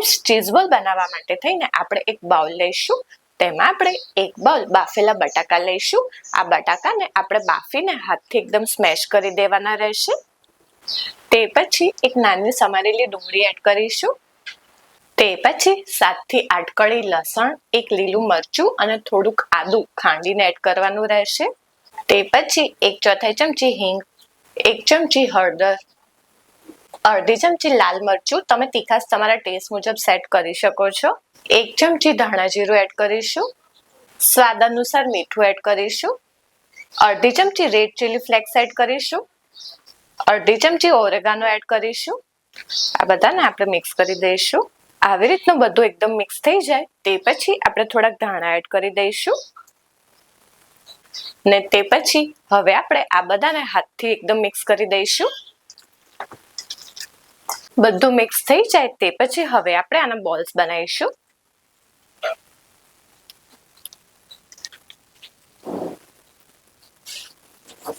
Friends, cheese બોલ બનાવવા માટે થઈને આપણે એક બાઉલ લઈશું. તેમાં આપણે એક બાઉલ બાફેલા બટાકા લઈશું. આ બટાકાને આપણે બાફીને હાથથી એકદમ સ્મેશ કરી દેવાના રહેશે. તે પછી એક નાની સમારેલી ડુંગળી એડ કરીશું. તે પછી 7 થી 8 કળી લસણ, એક લીલું મરચું અને થોડુંક આદું ખાંડીને એડ કરવાનું રહેશે. તે પછી 1/4 ચમચી હિંગ, 1 ચમચી હળદર, અડધી ચમચી લાલ મરચું, તમે તીખાશ તમારા ટેસ્ટ મુજબ સેટ કરી શકો છો. 1 ચમચી ધાણા જીરું એડ કરીશું. સ્વાદ અનુસાર મીઠું એડ કરીશું. અડધી ચમચી રેડ ચીલી ફ્લેક્સ એડ કરીશું. અડધી ચમચી ઓરેગાનો એડ કરીશું. આ બધાને આપણે મિક્સ કરી દઈશું. આવી રીતનું બધું એકદમ મિક્સ થઈ જાય તે પછી આપણે થોડાક ધાણા એડ કરી દઈશું. ને તે પછી હવે આપણે આ બધાને હાથથી એકદમ મિક્સ કરી દઈશું. બધું મિક્સ થઈ જાય તે પછી હવે આપણે આના બોલ્સ બનાવીશું.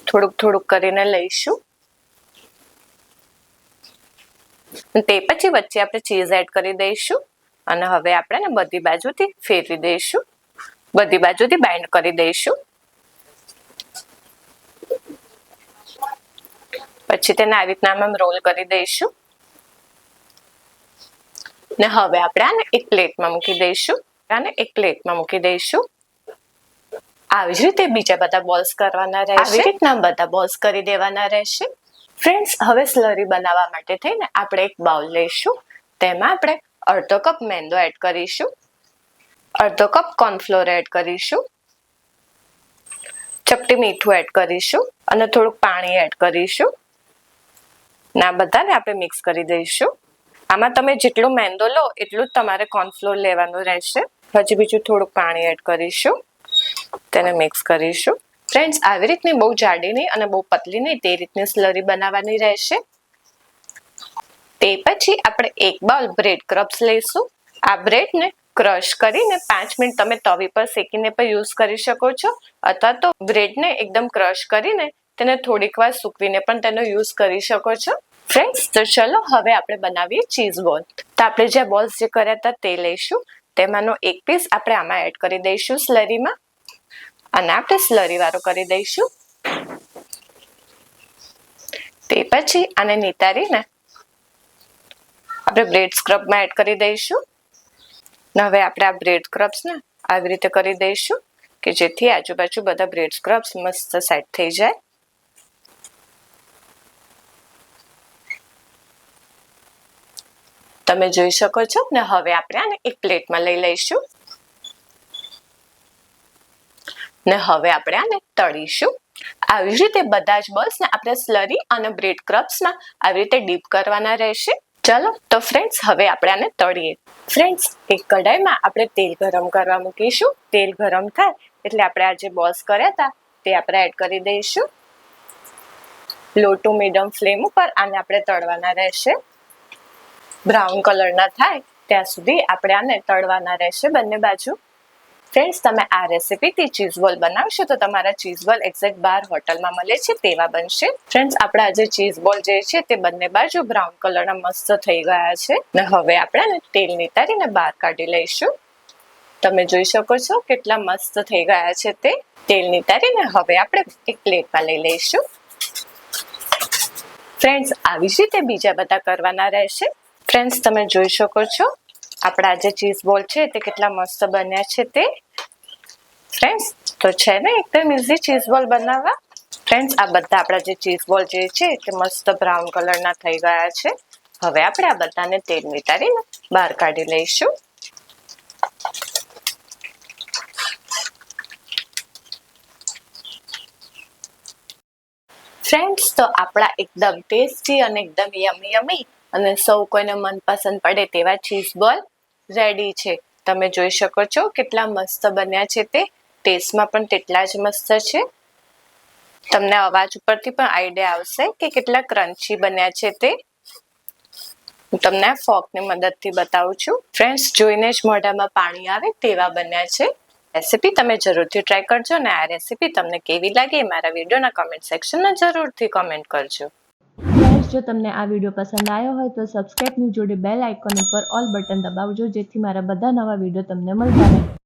થોડુંક થોડુંક કરીને લઈશું. તે પછી વચ્ચે આપણે ચીઝ એડ કરી દઈશું અને હવે આપણે બધી બાજુથી ફેરવી દઈશું. બધી બાજુથી બાઇન્ડ કરી દઈશું. પછી તેને આવી રીતના આમ રોલ કરી દઈશું. ને હવે આપણે આને એક પ્લેટમાં મૂકી દઈશું. આવી જ રીતે બીજા બધા બોલ્સ કરવાના રહેશે. આવી રીતના બધા બોલ્સ કરી દેવાના રહેશે. ફ્રેન્ડ્સ, હવે સ્લરી બનાવવા માટે થઈને આપણે એક બાઉલ લઈશું. તેમાં આપણે અડધો કપ મેંદો એડ કરીશું. અડધો કપ કોર્નફ્લોર એડ કરીશું. ચપટી મીઠું એડ કરીશું અને થોડુંક પાણી એડ કરીશું. ના બધાને આપણે મિક્સ કરી દઈશું. આમાં તમે જેટલું મેંદો લો એટલું જ તમારે કોર્નફ્લોર લેવાનું રહેશે. પછી બીજું થોડુંક પાણી એડ કરીશું. તેને મિક્સ કરીશું. ફ્રેન્ડ્સ, આવી રીતની બહુ જાડી નહીં અને બહુ પતલી નહીં તે રીતની સ્લરી બનાવવાની રહેશે. તે પછી આપણે એક બાઉલ બ્રેડ ક્રમ્સ લઈશું. આ બ્રેડને ક્રશ કરીને 5 મિનિટ તમે તવી પર શેકીને પણ યુઝ કરી શકો છો, અથવા તો બ્રેડને એકદમ ક્રશ કરીને તેને થોડીક વાર સૂકવીને પણ તેનો યુઝ કરી શકો છો. ફ્રેન્ડ્સ, તો ચલો હવે આપણે બનાવીએ ચીઝ બોલ. તો આપણે જે બોલ્સ જે કર્યા હતા તે લઈશું. તેમાંનો એક પીસ આપણે આમાં એડ કરી દઈશું સ્લરીમાં અને આપણે સ્લરી વાળો કરી દઈશું. તે પછી આને નિતારીને આપણે બ્રેડ સ્ક્રબમાં એડ કરી દઈશું. હવે આપણે આ બ્રેડ સ્ક્રબ્સને આવી રીતે કરી દઈશું કે જેથી આજુબાજુ બધા બ્રેડ સ્ક્રબ્સ મસ્ત સેટ થઈ જાય. તમે જોઈ શકો છો ને. હવે આપણે આને એક પ્લેટમાં લઈ લઈશું ને હવે આપણે આને તળીશું. આવી રીતે બધા જ બોલ્સને આપણે સ્લરી અને બ્રેડ ક્રમ્સમાં આવી રીતે ડીપ કરવાના રહેશે. ચલો તો ફ્રેન્ડ્સ, હવે આપણે આને તળીએ. ફ્રેન્ડ્સ, એક કઢાઈમાં આપણે તેલ ગરમ કરવા મૂકીશું. તેલ ગરમ થાય એટલે આપણે આ જે બોલ્સ કર્યા હતા તે આપણે એડ કરી દઈશું. લો ટુ મીડિયમ ફ્લેમ ઉપર આને આપણે તળવાના રહેશે. બ્રાઉન કલરના થાય ત્યાં સુધી આપણે આને તળવાના રહેશે બંને બાજુ. ફ્રેન્ડ્સ, તમે આ રેસીપીથી ચીઝ બોલ બનાવશો તો તમારા ચીઝ બોલ એક્ઝેક્ટ બહાર હોટલમાં મળે છે તેવા બનશે. ફ્રેન્ડ્સ, આપણા જે ચીઝ બોલ જે છે તે બંને બાજુ બ્રાઉન કલરના મસ્ત થઈ ગયા છે ને હવે આપણે તેલ નિતારીને બહાર કાઢી લઈશું. તમે જોઈ શકો છો કેટલા મસ્ત થઈ ગયા છે તે. તેલ નિતારીને હવે આપણે એક પ્લેટમાં લઈ લઈશું. ફ્રેન્ડ્સ, આવી જ રીતે બીજા બધા કરવાના રહેશે. ફ્રેન્ડ્સ, તમે જોઈ શકો છો આપણા જે ચીઝ બોલ છે તે કેટલા મસ્ત બન્યા છે તે. ફ્રેન્ડ્સ, તો છે ને એકદમ ઇઝી ચીઝ બોલ બનાવવા. ફ્રેન્ડ્સ, આ બધા આપણા જે ચીઝ બોલ જે છે તે મસ્ત બ્રાઉન કલરના થઈ ગયા છે. હવે આપણે આ બધાને તેલ નિતારીને બહાર કાઢી લઈશું. ફ્રેન્ડ્સ, તો આપણા એકદમ ટેસ્ટી અને એકદમ યમી અને સૌ કોઈને મનપસંદ પડે તેવા ચીઝ બોલ રેડી છે. તમે જોઈ શકો છો કેટલા મસ્ત બન્યા છે તે. ટેસ્ટમાં પણ તેટલા જ મસ્ત છે. તમને અવાજ ઉપરથી પણ આઈડિયા આવશે કે કેટલા ક્રન્ચી બન્યા છે તે. હું તમને આ ફોર્કની મદદથી બતાવું છું. ફ્રેન્ડ્સ, જોઈને જ મોઢામાં પાણી આવે તેવા બન્યા છે. રેસીપી તમે જરૂરથી ટ્રાય કરજો અને આ રેસીપી તમને કેવી લાગે એ મારા વિડીયોના કમેન્ટ સેક્શનમાં જરૂરથી કમેન્ટ કરજો. જો તમને આ વિડીયો પસંદ આવ્યો હોય તો સબસ્ક્રાઇબની જોડે બેલ આઇકોન ઉપર ઓલ બટન દબાવજો, જેથી મારા બધા નવા વિડીયો તમને મળતા રહે.